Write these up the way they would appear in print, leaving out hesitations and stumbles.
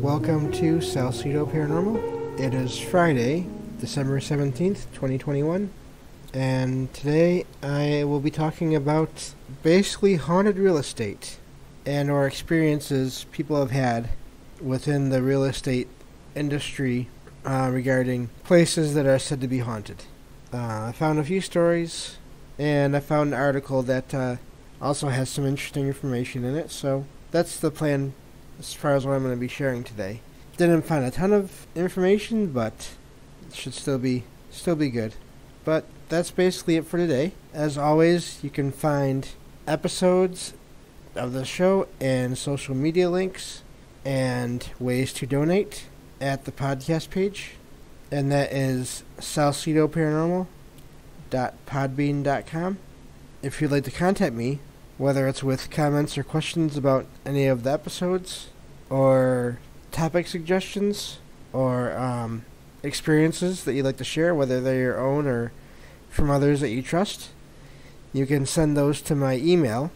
Welcome to Salsido Paranormal. It is Friday, December 17th, 2021, and today I will be talking about basically haunted real estate and or experiences people have had within the real estate industry regarding places that are said to be haunted. I found a few stories, and I found an article that also has some interesting information in it, so that's the plan as far as what I'm going to be sharing today. Didn't find a ton of information, but it should still be good. But that's basically it for today. As always, you can find episodes of the show and social media links and ways to donate at the podcast page, and that is salsidoparanormal.podbean.com. If you'd like to contact me, whether it's with comments or questions about any of the episodes, or topic suggestions, or experiences that you'd like to share, whether they're your own or from others that you trust, you can send those to my email,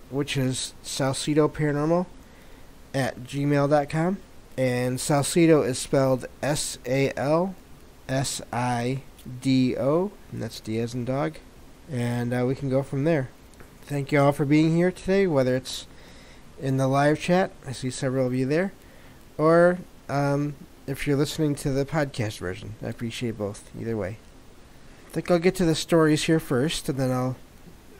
which is salsidoparanormal@gmail.com. And Salsido is spelled Salsido, and that's D as in dog. And we can go from there. Thank you all for being here today, whether it's in the live chat, I see several of you there, or if you're listening to the podcast version. I appreciate both, either way. I think I'll get to the stories here first, and then I'll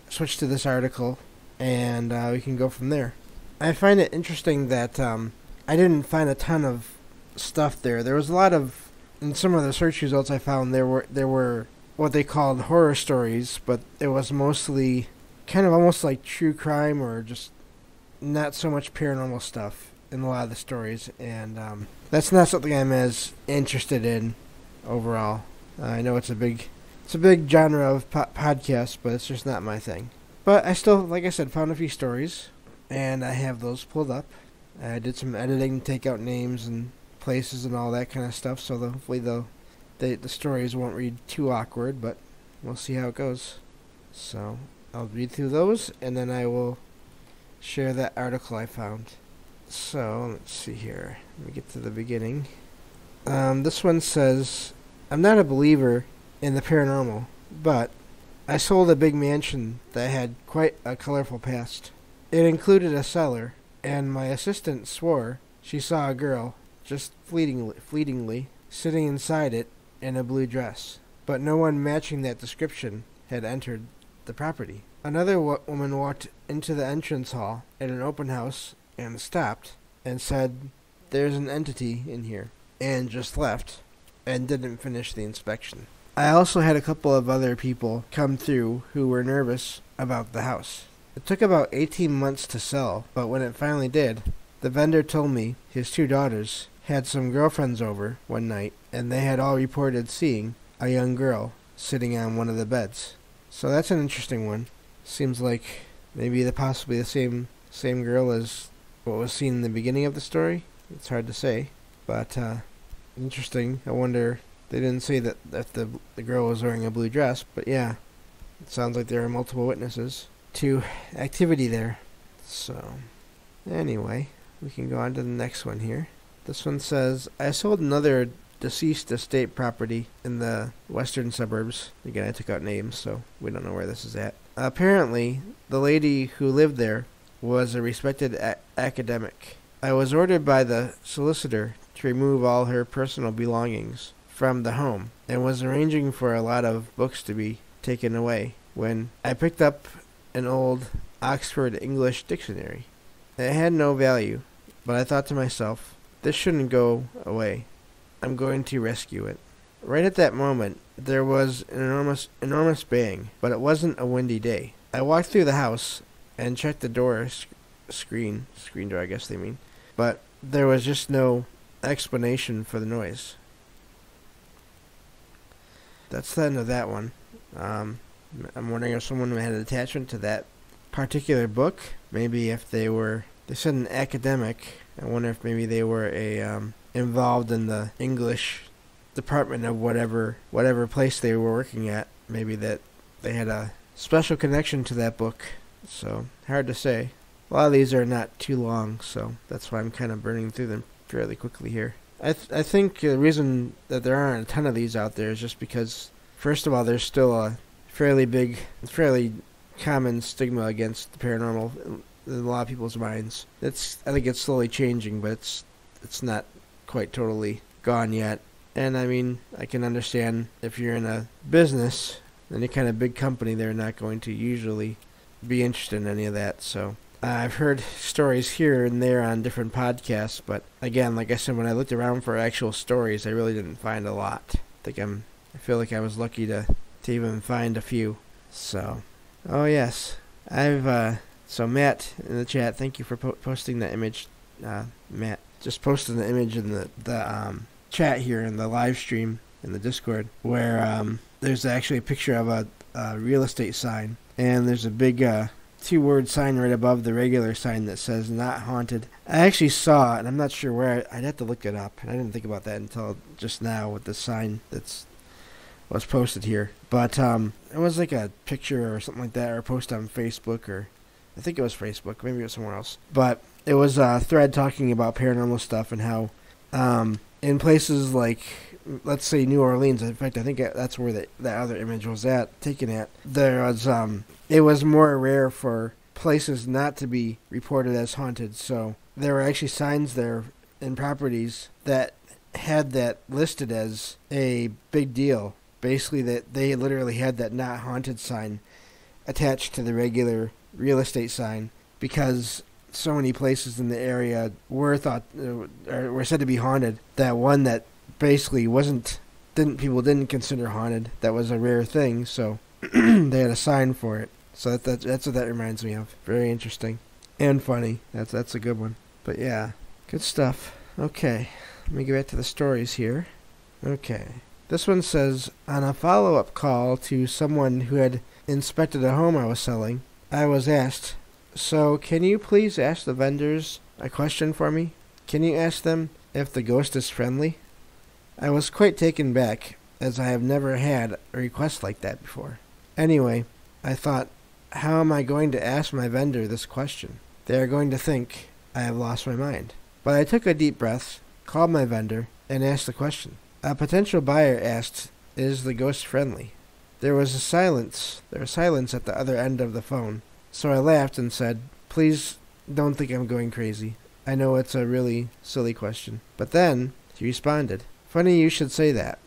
switch to this article, and we can go from there. I find it interesting that I didn't find a ton of stuff there. There was a lot of, in some of the search results I found, there were what they called horror stories, but it was mostly kind of almost like true crime or just not so much paranormal stuff in a lot of the stories, and that's not something I'm as interested in overall. I know it's a big genre of podcasts, but it's just not my thing. But I still, like I said, found a few stories, and I have those pulled up. I did some editing to take out names and places and all that kind of stuff, so hopefully the stories won't read too awkward, but we'll see how it goes. So I'll read through those, and then I will share that article I found. So let's see here. Let me get to the beginning. This one says, I'm not a believer in the paranormal, but I sold a big mansion that had quite a colorful past. It included a cellar, and my assistant swore she saw a girl, just fleetingly, sitting inside it in a blue dress. But no one matching that description had entered the property. Another woman walked into the entrance hall at an open house and stopped and said, "There's an entity in here," and just left and didn't finish the inspection. I also had a couple of other people come through who were nervous about the house. It took about 18 months to sell, but when it finally did, the vendor told me his two daughters had some girlfriends over one night, and they had all reported seeing a young girl sitting on one of the beds. So that's an interesting one. Seems like maybe possibly the same girl as what was seen in the beginning of the story. It's hard to say, but interesting. I wonder, they didn't say that if the girl was wearing a blue dress, but yeah, it sounds like there are multiple witnesses to activity there. So anyway, we can go on to the next one here. This one says, I sold another deceased estate property in the western suburbs. Again, I took out names, so we don't know where this is at. Apparently, the lady who lived there was a respected academic. I was ordered by the solicitor to remove all her personal belongings from the home and was arranging for a lot of books to be taken away when I picked up an old Oxford English dictionary. It had no value, but I thought to myself, this shouldn't go away. I'm going to rescue it. Right at that moment, there was an enormous bang, but it wasn't a windy day. I walked through the house and checked the door screen door, I guess they mean, but there was just no explanation for the noise. That's the end of that one. I'm wondering if someone had an attachment to that particular book. Maybe if they said an academic, I wonder if maybe they were involved in the English department of whatever place they were working at. Maybe that they had a special connection to that book. So hard to say. A lot of these are not too long, so that's why I'm kind of burning through them fairly quickly here. I think the reason that there aren't a ton of these out there is just because, first of all, there's still a fairly common stigma against the paranormal in a lot of people's minds. I think it's slowly changing, but it's not quite totally gone yet. And I mean, I can understand if you're in a business, any kind of big company, they're not going to usually be interested in any of that. So I've heard stories here and there on different podcasts, but again, like I said, when I looked around for actual stories, I really didn't find a lot. I feel like I was lucky to even find a few. So, oh yes, so Matt in the chat, thank you for posting that image. Matt just posted the image in the chat here in the live stream in the Discord, where there's actually a picture of a real estate sign, and there's a big 2-word sign right above the regular sign that says "Not Haunted." I actually saw it, and I'm not sure where. I'd have to look it up, and I didn't think about that until just now with the sign that was posted here. But it was like a picture or something like that, or a post on Facebook, or I think it was Facebook, maybe it was somewhere else. But it was a thread talking about paranormal stuff and how in places like, let's say, New Orleans, in fact, I think that's where that other image was taken at. There was it was more rare for places not to be reported as haunted. So there were actually signs there in properties that had that listed as a big deal. Basically, that they literally had that "Not Haunted" sign attached to the regular real estate sign because so many places in the area were said to be haunted. That one that basically people didn't consider haunted. That was a rare thing, so they had a sign for it. So that's what that reminds me of. Very interesting and funny. That's a good one. But yeah, good stuff. Okay, let me get back to the stories here. Okay, this one says, on a follow-up call to someone who had inspected a home I was selling, I was asked, "So can you please ask the vendors a question for me? Can you ask them if the ghost is friendly?" I was quite taken back, as I have never had a request like that before. Anyway, I thought, how am I going to ask my vendor this question? They are going to think I have lost my mind. But I took a deep breath, called my vendor, and asked the question. A potential buyer asked, "Is the ghost friendly?" There was silence at the other end of the phone, so I laughed and said, "Please don't think I'm going crazy. I know it's a really silly question." But then he responded, "Funny you should say that.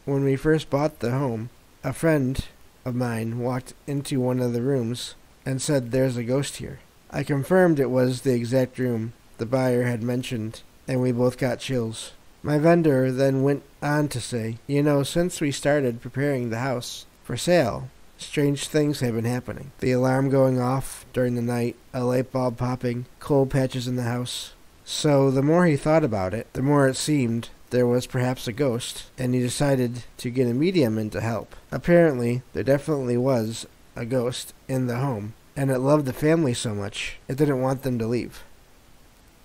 When we first bought the home, a friend of mine walked into one of the rooms and said, 'There's a ghost here.' I confirmed it was the exact room the buyer had mentioned, and we both got chills." My vendor then went on to say, "Since we started preparing the house for sale, strange things have been happening. The alarm going off during the night, a light bulb popping, cold patches in the house." So the more he thought about it, the more it seemed there was perhaps a ghost, and he decided to get a medium in to help. Apparently, there definitely was a ghost in the home, and it loved the family so much, it didn't want them to leave.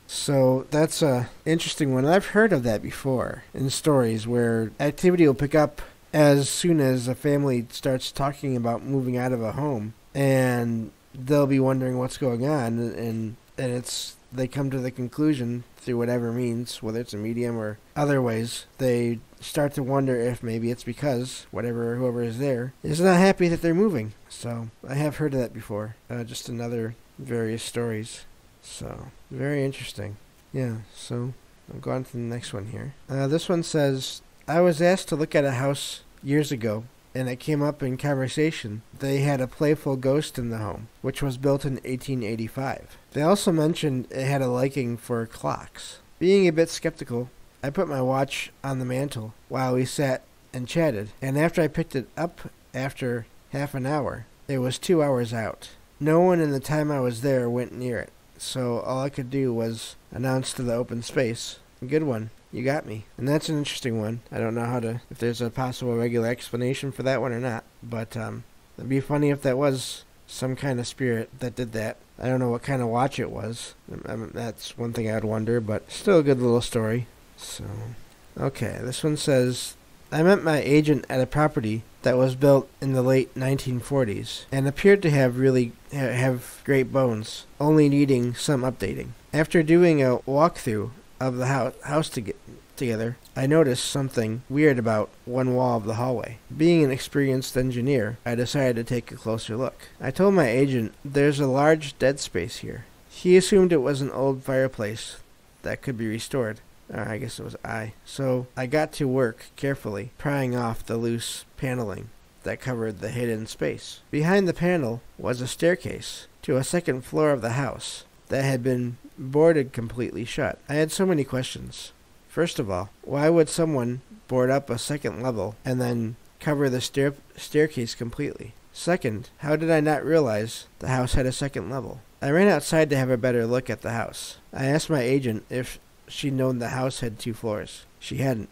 So that's a interesting one. I've heard of that before in stories where activity will pick up as soon as a family starts talking about moving out of a home, and they'll be wondering what's going on, and they come to the conclusion through whatever means, whether it's a medium or other ways, they start to wonder if maybe it's because whoever is there is not happy that they're moving. So I have heard of that before, just in other various stories. So very interesting. Yeah, so I'll go on to the next one here. This one says, I was asked to look at a house years ago, and it came up in conversation. They had a playful ghost in the home, which was built in 1885. They also mentioned it had a liking for clocks. Being a bit skeptical, I put my watch on the mantle while we sat and chatted, and after I picked it up after half an hour, it was 2 hours out. No one in the time I was there went near it, so all I could do was announce to the open space, "Good one. You got me." And that's an interesting one. I don't know if there's a possible regular explanation for that one or not. But it'd be funny if that was some kind of spirit that did that. I don't know what kind of watch it was. That's one thing I'd wonder, but still a good little story. So, okay, this one says, I met my agent at a property that was built in the late 1940s and appeared to have great bones, only needing some updating. After doing a walkthrough, of the house to get together, I noticed something weird about one wall of the hallway. Being an experienced engineer, I decided to take a closer look. I told my agent there's a large dead space here. He assumed it was an old fireplace that could be restored. I guess it was I. So I got to work carefully, prying off the loose paneling that covered the hidden space. Behind the panel was a staircase to a second floor of the house that had been boarded completely shut. I had so many questions. First of all, why would someone board up a second level and then cover the staircase completely? Second, how did I not realize the house had a second level? I ran outside to have a better look at the house. I asked my agent if she'd known the house had 2 floors. She hadn't.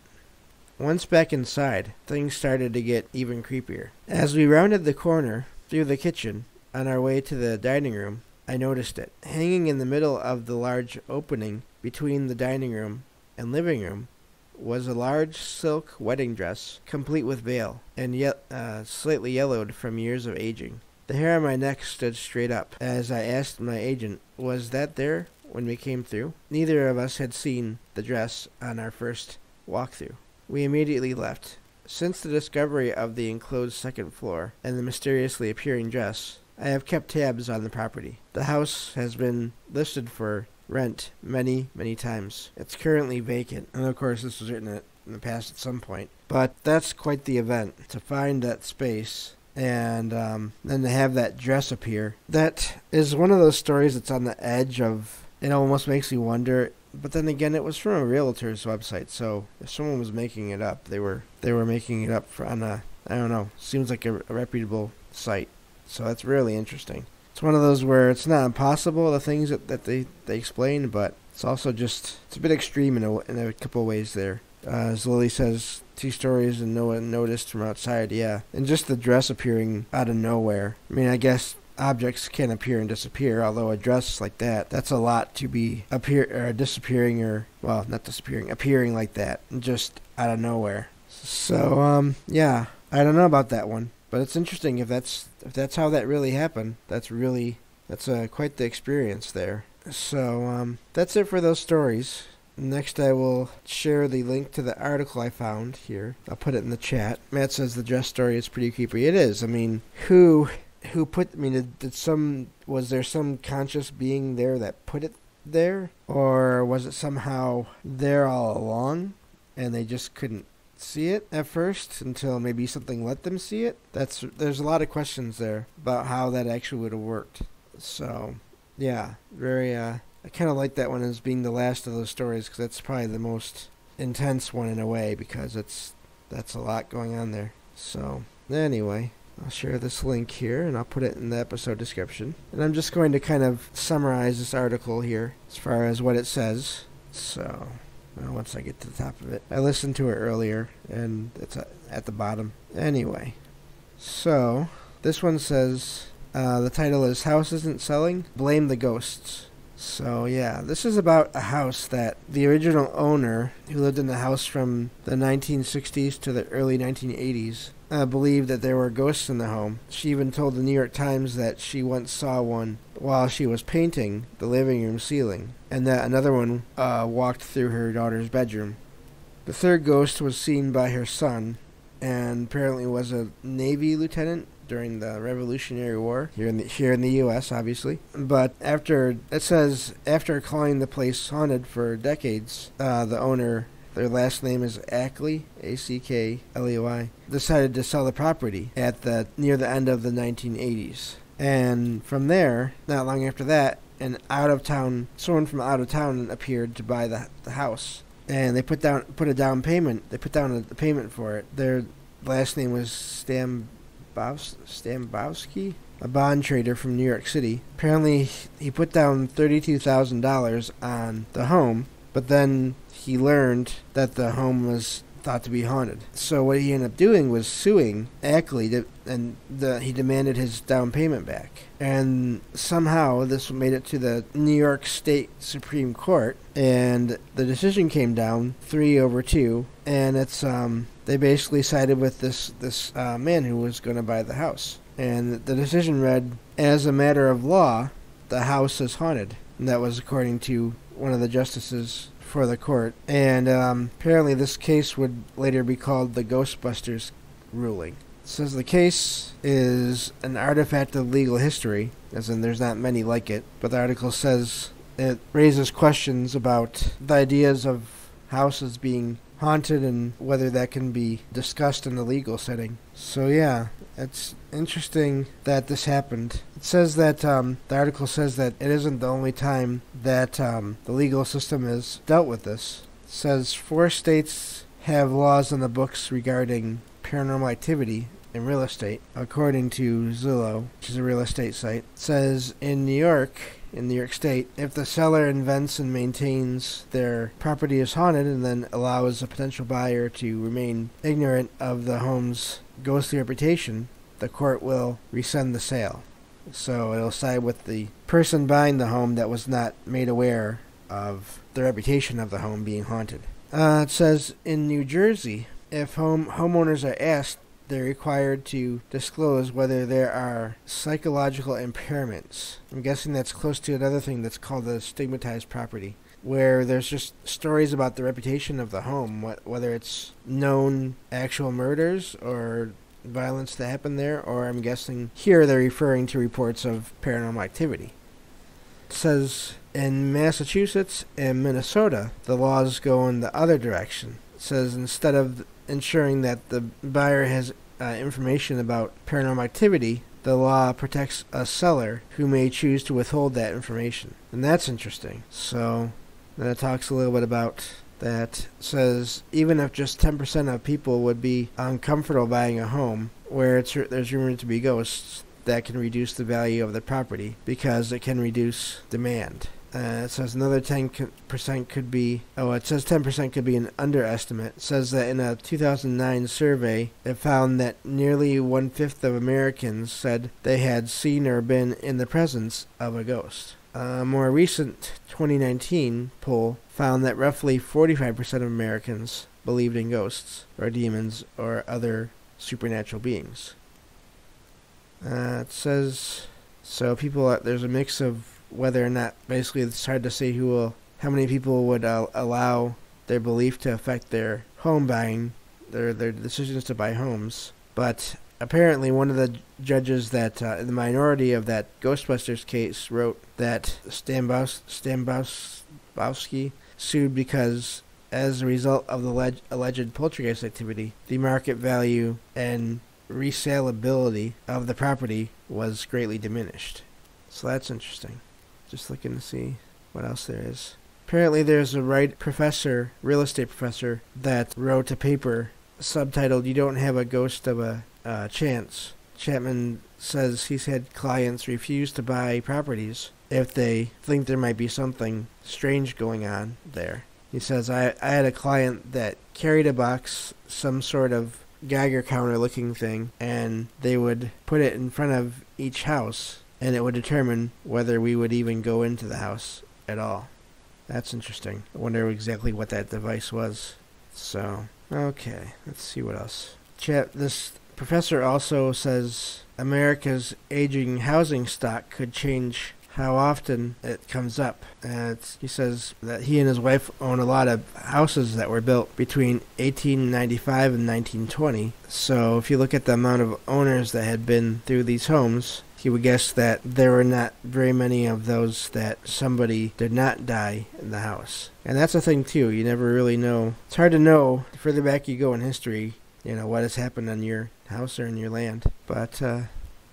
Once back inside, things started to get even creepier. As we rounded the corner through the kitchen on our way to the dining room, I noticed it. Hanging in the middle of the large opening between the dining room and living room was a large silk wedding dress, complete with veil, and slightly yellowed from years of aging. The hair on my neck stood straight up. As I asked my agent, was that there when we came through? Neither of us had seen the dress on our first walkthrough. We immediately left. Since the discovery of the enclosed second floor and the mysteriously appearing dress, I have kept tabs on the property. The house has been listed for rent many, many times. It's currently vacant. And of course, this was written in the past at some point. But that's quite the event, to find that space and then to have that dress appear. That is one of those stories that's on the edge of, it almost makes you wonder. But then again, it was from a realtor's website, so if someone was making it up, they were making it up on a, I don't know, seems like a reputable site. So that's really interesting. It's one of those where it's not impossible, the things that they explain, but it's also just, it's a bit extreme in a couple of ways there. As Lily says, 2 stories and no one noticed from outside, yeah. And just the dress appearing out of nowhere. I mean, I guess objects can appear and disappear, although a dress like that, that's a lot to be disappearing, or, well, not disappearing, appearing like that, just out of nowhere. So, yeah, I don't know about that one. But it's interesting if that's how that really happened. That's quite the experience there. So that's it for those stories. Next, I will share the link to the article I found here. I'll put it in the chat. Matt says the dress story is pretty creepy. It is. I mean, was there some conscious being there that put it there, or was it somehow there all along, and they just couldn't see it at first until maybe something let them see it? There's a lot of questions there about how that actually would have worked. So yeah, very I kind of like that one as being the last of those stories, because that's probably the most intense one in a way, because that's a lot going on there. So anyway, I'll share this link here and I'll put it in the episode description, and I'm just going to kind of summarize this article here as far as what it says. So once I get to the top of it. I listened to it earlier, and it's at the bottom. Anyway, so this one says, the title is House Isn't Selling, Blame the Ghosts. So yeah, this is about a house that the original owner, who lived in the house from the 1960s to the early 1980s, believed that there were ghosts in the home. She even told the New York Times that she once saw one while she was painting the living room ceiling, and that another one walked through her daughter's bedroom. The third ghost was seen by her son, and apparently was a Navy lieutenant during the Revolutionary War here in the U.S., obviously. But after calling the place haunted for decades, the owner, their last name is Ackley, Ackley, decided to sell the property near the end of the 1980s. And from there, not long after that, someone from out of town appeared to buy the house, and they put down a down payment. They put down a payment for it. Their last name was Stambowski, a bond trader from New York City. Apparently, he put down $32,000 on the home, but then he learned that the home was thought to be haunted. So what he ended up doing was suing Ackley, and he demanded his down payment back. And somehow this made it to the New York State Supreme Court, and the decision came down 3-2, and it's they basically sided with this man who was going to buy the house. And the decision read, as a matter of law, the house is haunted. And that was according to one of the justices for the court. And apparently this case would later be called the Ghostbusters Ruling. It says the case is an artifact of legal history, as in there's not many like it, but the article says it raises questions about the ideas of houses being haunted and whether that can be discussed in a legal setting. So yeah, it's interesting that this happened. It says that the article says that it isn't the only time that the legal system has dealt with this. It says 4 states have laws on the books regarding paranormal activity in real estate, according to Zillow, which is a real estate site. It says in New York State, if the seller invents and maintains their property is haunted and then allows a potential buyer to remain ignorant of the home's ghostly reputation, the court will rescind the sale. So it'll side with the person buying the home that was not made aware of the reputation of the home being haunted. It says in New Jersey, if homeowners are asked, they're required to disclose whether there are psychological impairments. I'm guessing that's close to another thing that's called a stigmatized property, where there's just stories about the reputation of the home, whether it's known actual murders or violence that happened there, or I'm guessing here they're referring to reports of paranormal activity. It says in Massachusetts and Minnesota, the laws go in the other direction. It says instead of ensuring that the buyer has information about paranormal activity, the law protects a seller who may choose to withhold that information. And that's interesting. So then it talks a little bit about that. It says even if just 10% of people would be uncomfortable buying a home where there's rumored to be ghosts, that can reduce the value of the property because it can reduce demand. It says another 10% could be, it says 10% could be an underestimate. It says that in a 2009 survey, it found that nearly 1/5 of Americans said they had seen or been in the presence of a ghost. A more recent 2019 poll found that roughly 45% of Americans believed in ghosts or demons or other supernatural beings. It says, so there's a mix of whether or not, basically it's hard to say how many people would allow their belief to affect their home buying, their decisions to buy homes. But apparently one of the judges that, in the minority of that Ghostbusters case, wrote that Stambowski sued because as a result of the alleged poltergeist activity, the market value and resaleability of the property was greatly diminished. So that's interesting. Just looking to see what else there is. Apparently there's a real estate professor that wrote a paper subtitled, "You Don't Have a Ghost of a Chance." Chapman says he's had clients refuse to buy properties if they think there might be something strange going on there. He says, I had a client that carried a box, some sort of Geiger counter looking thing, and they would put it in front of each house, and it would determine whether we would even go into the house at all. That's interesting. I wonder exactly what that device was. So, okay, let's see what else. This professor also says America's aging housing stock could change how often it comes up. He says that he and his wife own a lot of houses that were built between 1895 and 1920. So if you look at the amount of owners that had been through these homes, he would guess that there were not very many of those that somebody did not die in the house. And that's a thing too. You never really know. It's hard to know the further back you go in history, what has happened on your house or in your land. But let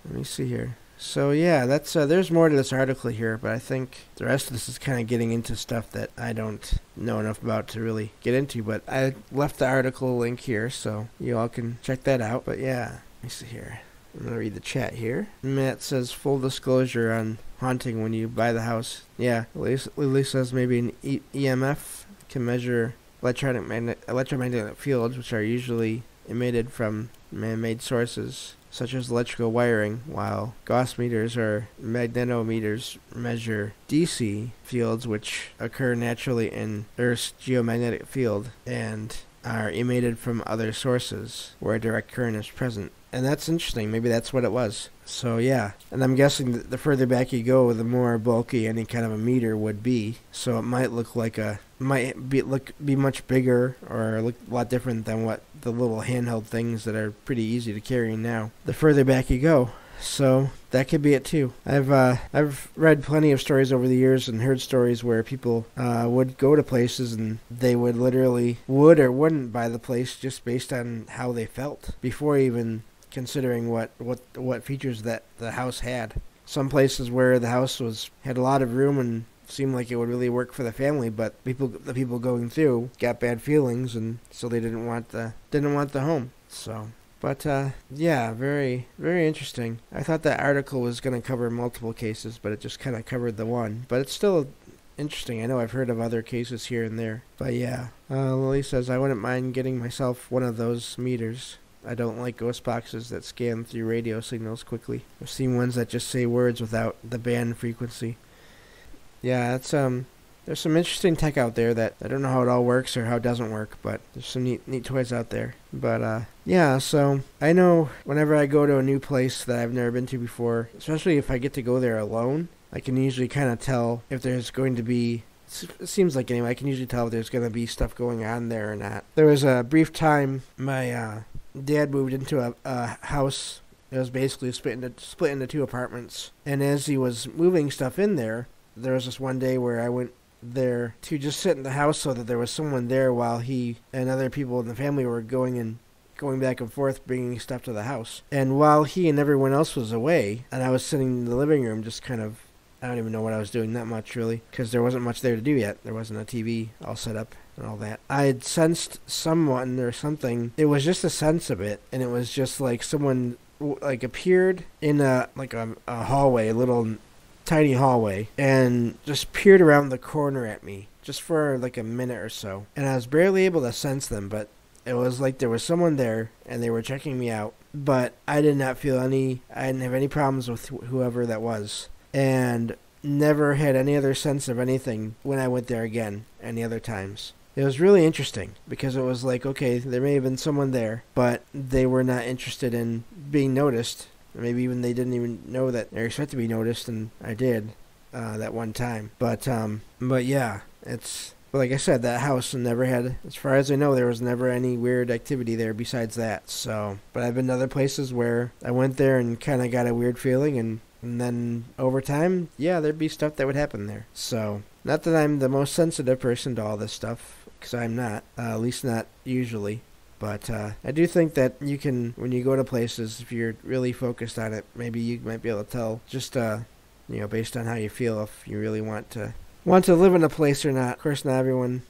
me see here. So yeah, that's there's more to this article here, but I think the rest of this is kind of getting into stuff that I don't know enough about to really get into. But I left the article link here, so you all can check that out. But yeah, let me see here. I'm going to read the chat here. Matt says, full disclosure on haunting when you buy the house. Yeah, Lily says maybe an EMF can measure electromagnetic fields, which are usually emitted from man-made sources, such as electrical wiring, while Gauss meters or magnetometers measure DC fields, which occur naturally in Earth's geomagnetic field. And are emitted from other sources where a direct current is present. And that's interesting. Maybe that's what it was. So yeah, and I'm guessing that the further back you go, the more bulky any kind of a meter would be. So it might look like be much bigger or look a lot different than what the little handheld things that are pretty easy to carry now. The further back you go. So that could be it too. I've read plenty of stories over the years and heard stories where people would go to places and they would literally would or wouldn't buy the place just based on how they felt before even considering what features that the house had. Some places where the house had a lot of room and seemed like it would really work for the family, but the people going through got bad feelings, and so they didn't want the home. So. But, yeah, very, very interesting. I thought that article was going to cover multiple cases, but it just kind of covered the one. But it's still interesting. I know I've heard of other cases here and there. But, yeah, Lily says, I wouldn't mind getting myself one of those meters. I don't like ghost boxes that scan through radio signals quickly. I've seen ones that just say words without the band frequency. Yeah, it's, there's some interesting tech out there that I don't know how it all works or how it doesn't work, but there's some neat toys out there. But, yeah, so I know whenever I go to a new place that I've never been to before, especially if I get to go there alone, I can usually kind of tell if there's going to be, it seems like anyway, I can usually tell if there's going to be stuff going on there or not. There was a brief time my dad moved into a house. It was basically split into two apartments. And as he was moving stuff in there was this one day where I went there to just sit in the house so that there was someone there while he and other people in the family were going back and forth bringing stuff to the house. And while he and everyone else was away, and I was sitting in the living room just kind of, I don't even know what I was doing that much really, because there wasn't much there to do yet. There wasn't a TV all set up and all that. I had sensed someone or something. It was just a sense of it, and it was just like someone appeared in a hallway, a little tiny hallway, and just peered around the corner at me just for like a minute or so. And I was barely able to sense them, but it was like there was someone there and they were checking me out. But I didn't have any problems with whoever that was, and never had any other sense of anything when I went there again any other times. It was really interesting because it was like, okay, there may have been someone there, but they were not interested in being noticed. Maybe even they didn't even know that they were expected to be noticed, and I did that one time. But yeah, it's like I said, that house never had, as far as I know, there was never any weird activity there besides that. So, but I've been to other places where I went there and kind of got a weird feeling, and then over time, yeah, there'd be stuff that would happen there. So, not that I'm the most sensitive person to all this stuff, because I'm not, at least not usually. But I do think that you can, when you go to places, if you're really focused on it, maybe you might be able to tell just, based on how you feel, if you really want to live in a place or not. Of course, not everyone,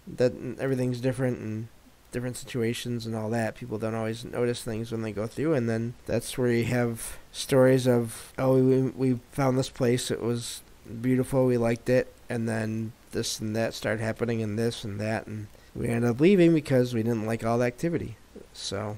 that everything's different and different situations and all that. People don't always notice things when they go through, and then that's where you have stories of, oh, we found this place, it was beautiful, we liked it, and then this and that started happening and this and that, and we ended up leaving because we didn't like all the activity. So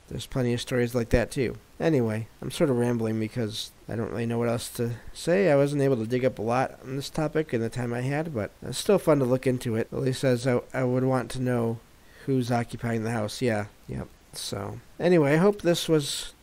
there's plenty of stories like that too. Anyway, I'm sort of rambling because I don't really know what else to say. I wasn't able to dig up a lot on this topic in the time I had, but it's still fun to look into it. Lily says I would want to know who's occupying the house. Yeah, yep. So anyway, I hope this was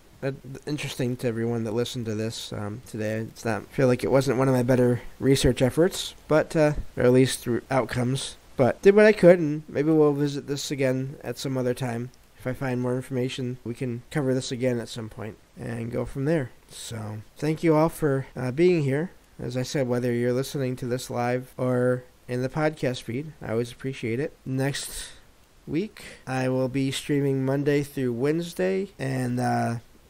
interesting to everyone that listened to this today. I feel like it wasn't one of my better research efforts, but or at least through outcomes. But did what I could, and maybe we'll visit this again at some other time. If I find more information, we can cover this again at some point and go from there. So thank you all for being here. As I said, whether you're listening to this live or in the podcast feed, I always appreciate it. Next week, I will be streaming Monday through Wednesday, and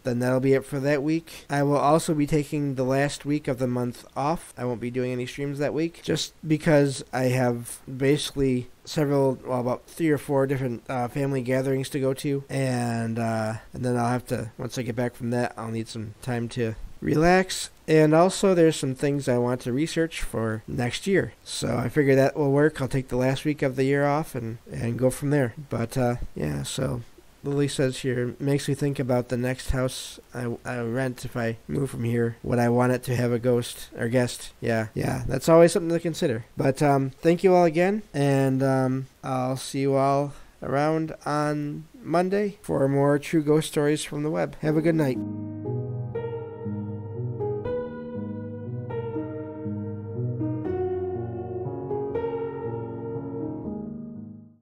then that'll be it for that week. I will also be taking the last week of the month off. I won't be doing any streams that week, just because I have basically about 3 or 4 different family gatherings to go to, and then I'll have to, once I get back from that, I'll need some time to relax. And also there's some things I want to research for next year, so I figure that will work. I'll take the last week of the year off and go from there. But yeah, so Lily says here, makes me think about the next house I rent if I move from here. Would I want it to have a ghost or guest? Yeah, that's always something to consider. But thank you all again, and I'll see you all around on Monday for more true ghost stories from the web. Have a good night.